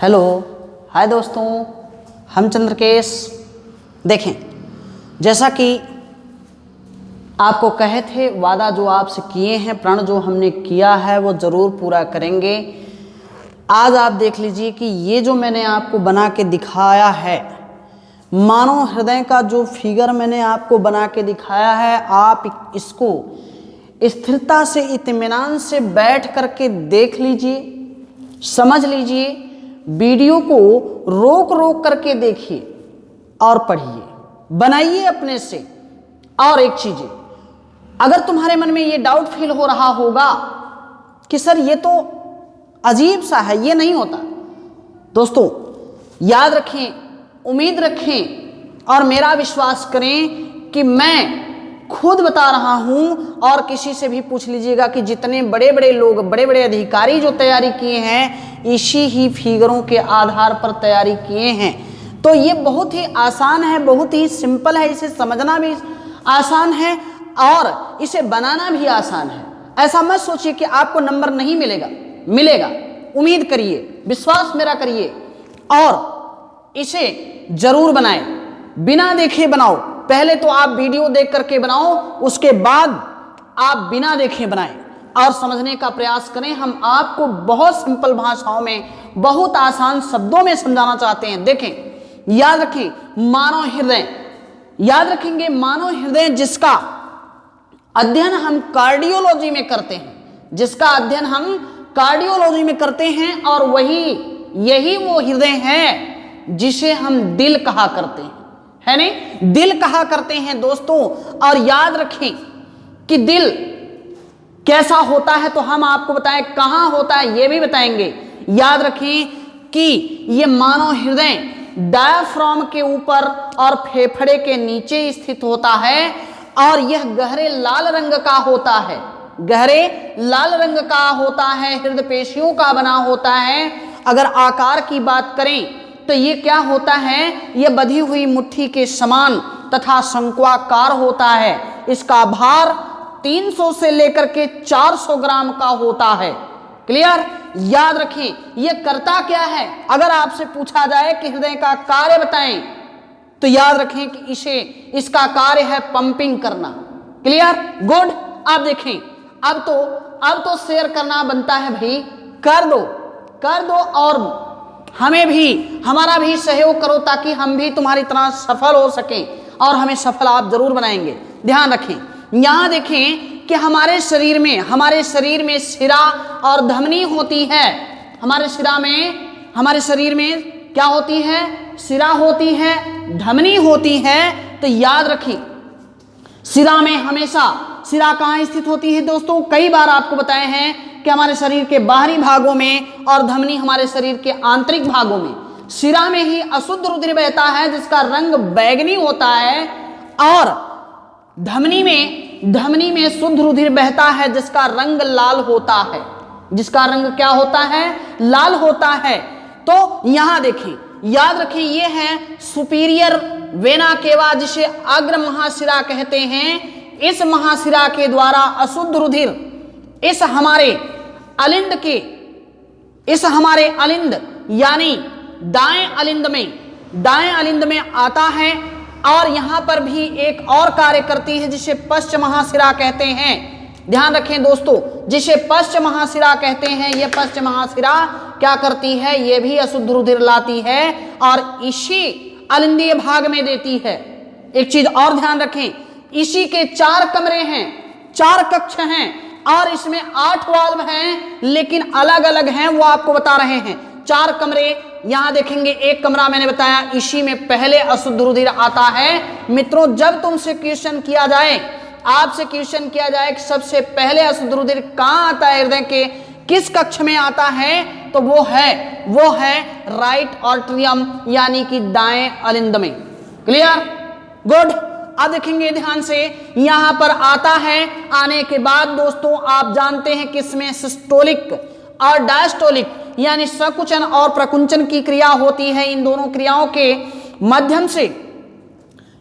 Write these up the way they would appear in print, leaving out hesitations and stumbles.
Hello hi दोस्तों, हम चंद्रकेश। देखें, जैसा कि आपको कहे थे, वादा जो आपसे किए हैं, प्रण जो हमने किया है वो ज़रूर पूरा करेंगे। आज आप देख लीजिए कि ये जो मैंने आपको बना के दिखाया है, मानव हृदय का जो फिगर मैंने आपको बना के दिखाया है, आप इसको स्थिरता से, इत्मीनान से बैठ करके देख लीजिए, समझ लीजिए। वीडियो को रोक रोक करके देखिए और पढ़िए, बनाइए अपने से। और एक चीज़, अगर तुम्हारे मन में ये डाउट फील हो रहा होगा कि सर ये तो अजीब सा है, ये नहीं होता। दोस्तों याद रखें, उम्मीद रखें और मेरा विश्वास करें कि मैं खुद बता रहा हूं। और किसी से भी पूछ लीजिएगा कि जितने बड़े बड़े लोग, बड़े बड़े अधिकारी जो तैयारी किए हैं, इसी ही फिगरों के आधार पर तैयारी किए हैं। तो ये बहुत ही आसान है, बहुत ही सिंपल है। इसे समझना भी आसान है और इसे बनाना भी आसान है। ऐसा मत सोचिए कि आपको नंबर नहीं मिलेगा, मिलेगा। उम्मीद करिए, विश्वास मेरा करिए और इसे जरूर बनाएं। बिना देखे बनाओ। पहले तो आप वीडियो देख करके बनाओ, उसके बाद आप बिना देखे बनाएं और समझने का प्रयास करें। हम आपको बहुत सिंपल भाषाओं में, बहुत आसान शब्दों में समझाना चाहते हैं। देखें, याद रखें, मानव हृदय, याद रखेंगे, मानव हृदय जिसका अध्ययन हम कार्डियोलॉजी में करते हैं, जिसका अध्ययन हम कार्डियोलॉजी में करते हैं, और यही वो हृदय है जिसे हम दिल कहा करते हैं, है नहीं? दिल कहा करते हैं दोस्तों। और याद रखें कि दिल कैसा होता है, तो हम आपको बताएं, कहां होता है ये भी बताएंगे। याद रखें कि ये मानव हृदय डायफ्राम के ऊपर और फेफड़े के नीचे स्थित होता है और यह गहरे लाल रंग का होता है, गहरे लाल रंग का होता है, हृदय पेशियों का बना होता है। अगर आकार की बात करें तो ये क्या होता है, ये बधी हुई मुट्ठी के समान तथा शंक्वाकार होता है। इसका भार 300 से लेकर के 400 ग्राम का होता है। क्लियर? याद रखें, ये करता क्या है। अगर आपसे पूछा जाए कि हृदय का कार्य बताएं, तो याद रखें कि इसका कार्य है पंपिंग करना। क्लियर? गुड। अब देखें, अब तो शेयर करना बनता है भाई, कर दो और हमें भी, हमारा भी सहयोग करो ताकि हम भी तुम्हारी तरह सफल हो सकें और हमें सफल आप जरूर बनाएंगे। ध्यान रखें, यहां देखें कि हमारे शरीर में शिरा और धमनी होती है। हमारे शरीर में क्या होती है? शिरा होती है, धमनी होती है। तो याद रखें, शिरा में हमेशा, शिरा कहाँ स्थित होती है दोस्तों? कई बार आपको बताए हैं कि हमारे शरीर के बाहरी भागों में और धमनी हमारे शरीर के आंतरिक भागों में। शिरा में ही अशुद्ध रुधिर बहता है जिसका रंग बैंगनी होता है, और धमनी में शुद्ध रुधिर बहता है जिसका रंग लाल होता है। जिसका रंग क्या होता है? लाल होता है। तो यहां देखें, याद रखें, ये है सुपीरियर वेना केवा, जिसे अग्र महाशिरा कहते हैं। इस महाशिरा के द्वारा अशुद्ध रुधिर इस हमारे अलिंद यानी दाएं अलिंद में आता है। और यहां पर भी एक और कार्य करती है जिसे पश्च महाशिरा कहते हैं। ध्यान रखें दोस्तों, जिसे पश्च महाशिरा कहते हैं, यह पश्च महाशिरा क्या करती है? यह भी अशुद्ध रुधिर लाती है और इसी अलिंदीय भाग में देती है। एक चीज और ध्यान रखें, इसी के 4 कमरे हैं, 4 कक्ष हैं और इसमें 8 वाल्व हैं, लेकिन अलग अलग हैं, वो आपको बता रहे हैं। 4 कमरे यहां देखेंगे, एक कमरा मैंने बताया, इसी में पहले अशुद्ध रुधिर आता है। मित्रों, जब तुमसे क्वेश्चन किया जाए, आपसे क्वेश्चन किया जाए कि सबसे पहले अशुद्ध रुधिर कहां आता है, हृदय के किस कक्ष में आता है, तो वो है राइट ऑर्ट्रियम यानी कि दाएं अलिंद में। क्लियर? गुड। अब देखेंगे ध्यान से, यहां पर आता है। आने के बाद दोस्तों आप जानते हैं कि इसमें सिस्टोलिक और डायस्टोलिक यानी संकुचन और प्रकुंचन की क्रिया होती है। इन दोनों क्रियाओं के माध्यम से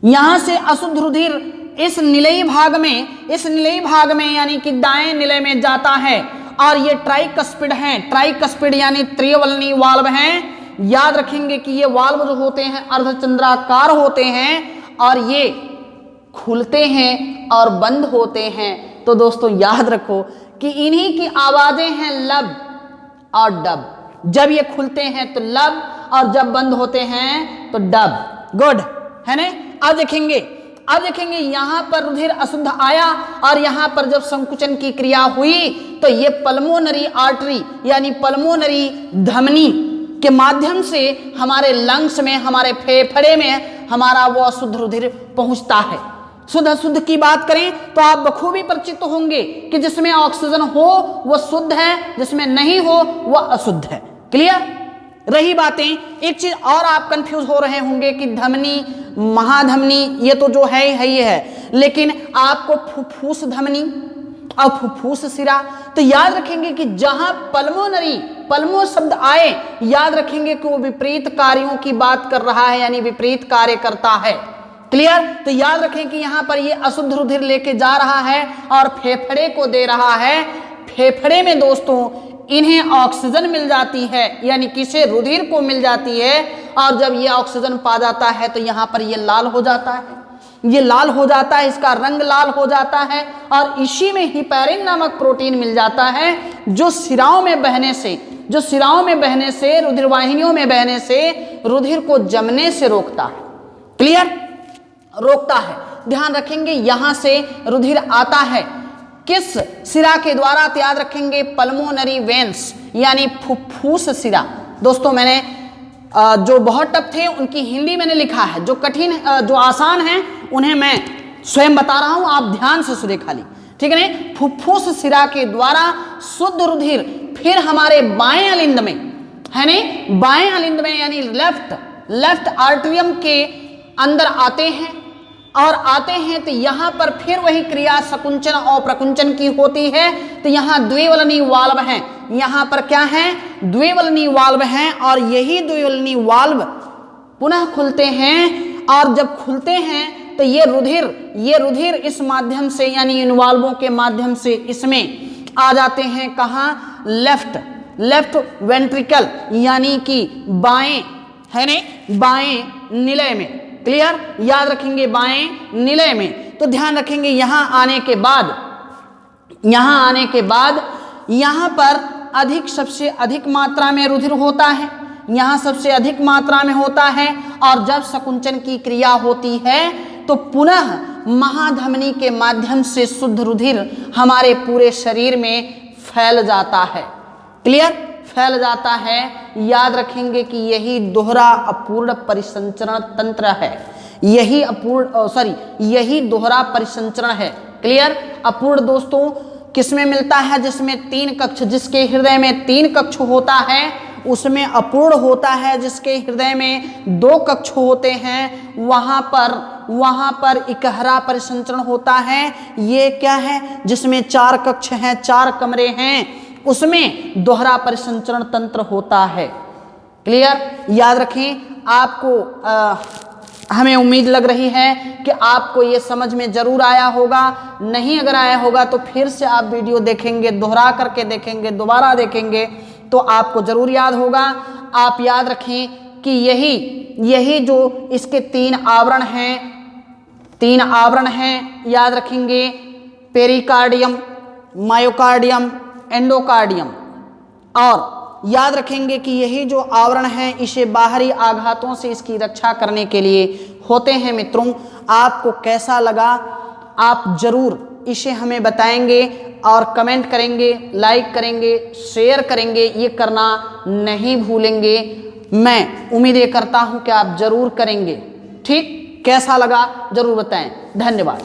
यहां से अशुद्ध रुधिर इस नीलयी भाग में यानी कि दाएं निलय में जाता है और ये ट्राइकस्पिड हैं, ट्राइकस्पिड यानी त्रिवलनी वाल्व हैं। याद रखेंगे कि ये वाल्व जो होते हैं अर्धचंद्राकार होते हैं और ये खुलते हैं और बंद होते हैं। तो दोस्तों याद रखो कि इन्हीं की आवाजें हैं लब और डब। जब ये खुलते हैं तो लब और जब बंद होते हैं तो डब। गुड है ना। अब देखेंगे यहां पर रुधिर अशुद्ध आया और यहां पर जब संकुचन की क्रिया हुई तो ये पल्मोनरी आर्टरी यानी पल्मोनरी धमनी के माध्यम से हमारे लंग्स में, हमारे फेफड़े में हमारा वो अशुद्ध रुधिर पहुंचता है। शुद्ध अशुद्ध की बात करें तो आप बखूबी परिचित होंगे कि जिसमें ऑक्सीजन हो वो शुद्ध है, जिसमें नहीं हो वह अशुद्ध है। क्लियर। रही बातें, एक चीज और आप कंफ्यूज हो रहे होंगे कि धमनी, महाधमनी ये तो जो है ये है, लेकिन आपको फुफ्फुस धमनी और फुफ्फुस सिरा, तो याद रखेंगे कि जहां पल्मो शब्द आए याद रखेंगे कि वो विपरीत कार्यों की बात कर रहा है, यानी विपरीत कार्य करता है। क्लियर। तो याद रखें कि यहां पर ये अशुद्ध रुधिर लेके जा रहा है और फेफड़े को दे रहा है। फेफड़े में दोस्तों इन्हें ऑक्सीजन मिल जाती है, यानी किसे रुधिर को मिल जाती है, और जब ये ऑक्सीजन पा जाता है तो यहाँ पर ये लाल हो जाता है, ये लाल हो जाता है, इसका रंग लाल हो जाता है और इसी में हिपैरिन नामक प्रोटीन मिल जाता है जो सिराओं में बहने से रुधिर वाहिनियों में बहने से रुधिर को जमने से रोकता है। क्लियर। रोकता है। ध्यान रखेंगे यहां से रुधिर आता है किस सिरा के द्वारा, तो याद रखेंगे पल्मोनरी वेन्स यानी फुफ्फुस सिरा। दोस्तों मैंने जो बहुत टफ थे उनकी हिंदी मैंने लिखा है, जो कठिन जो आसान है उन्हें मैं स्वयं बता रहा हूं, आप ध्यान से सुने खाली, ठीक है ना। फुफ्फुस सिरा के द्वारा शुद्ध रुधिर फिर हमारे बाएं अलिंद में है ना, बाएं अलिंद में यानी लेफ्ट आर्टरियम के अंदर आते हैं तो यहां पर फिर वही क्रिया सकुंचन और प्रकुंचन की होती है। तो यहां द्विवलनी वाल्व है, यहां पर क्या है, द्विवलनी वाल्व है और यही द्विवलनी वाल्व पुनः खुलते हैं और जब खुलते हैं तो ये रुधिर इस माध्यम से यानी इन वाल्वों के माध्यम से इसमें आ जाते हैं। कहां, लेफ्ट वेंट्रिकल यानी कि बाएं है ने, बाएं निलय में। क्लियर। याद रखेंगे बाएं निलय में। तो ध्यान रखेंगे यहां आने के बाद यहां पर सबसे अधिक मात्रा में रुधिर होता है, यहां सबसे अधिक मात्रा में होता है और जब सकुंचन की क्रिया होती है तो पुनः महाधमनी के माध्यम से शुद्ध रुधिर हमारे पूरे शरीर में फैल जाता है। क्लियर। फैल जाता है। याद रखेंगे कि यही दोहरा अपूर्ण परिसंचरण तंत्र है, यही दोहरा परिसंचरण है। क्लियर। अपूर्ण दोस्तों किसमें मिलता है, जिसमें 3 कक्ष, जिसके हृदय में 3 कक्ष होता है उसमें अपूर्ण होता है, जिसके हृदय में 2 कक्ष होते हैं वहां पर इकहरा परिसंचरण होता है। ये क्या है, जिसमें 4 कक्ष हैं, 4 कमरे हैं, उसमें दोहरा परिसंचरण तंत्र होता है। क्लियर। याद रखें आपको हमें उम्मीद लग रही है कि आपको ये समझ में जरूर आया होगा। नहीं अगर आया होगा तो फिर से आप वीडियो देखेंगे, दोहरा करके देखेंगे, दोबारा देखेंगे तो आपको जरूर याद होगा। आप याद रखें कि यही जो इसके 3 आवरण हैं, याद रखेंगे पेरिकार्डियम, मायोकार्डियम, एंडोकार्डियम, और याद रखेंगे कि यही जो आवरण है इसे बाहरी आघातों से इसकी रक्षा करने के लिए होते हैं। मित्रों आपको कैसा लगा आप जरूर इसे हमें बताएंगे और कमेंट करेंगे, लाइक करेंगे, शेयर करेंगे, ये करना नहीं भूलेंगे। मैं उम्मीद करता हूं कि आप जरूर करेंगे। ठीक, कैसा लगा जरूर बताएं। धन्यवाद।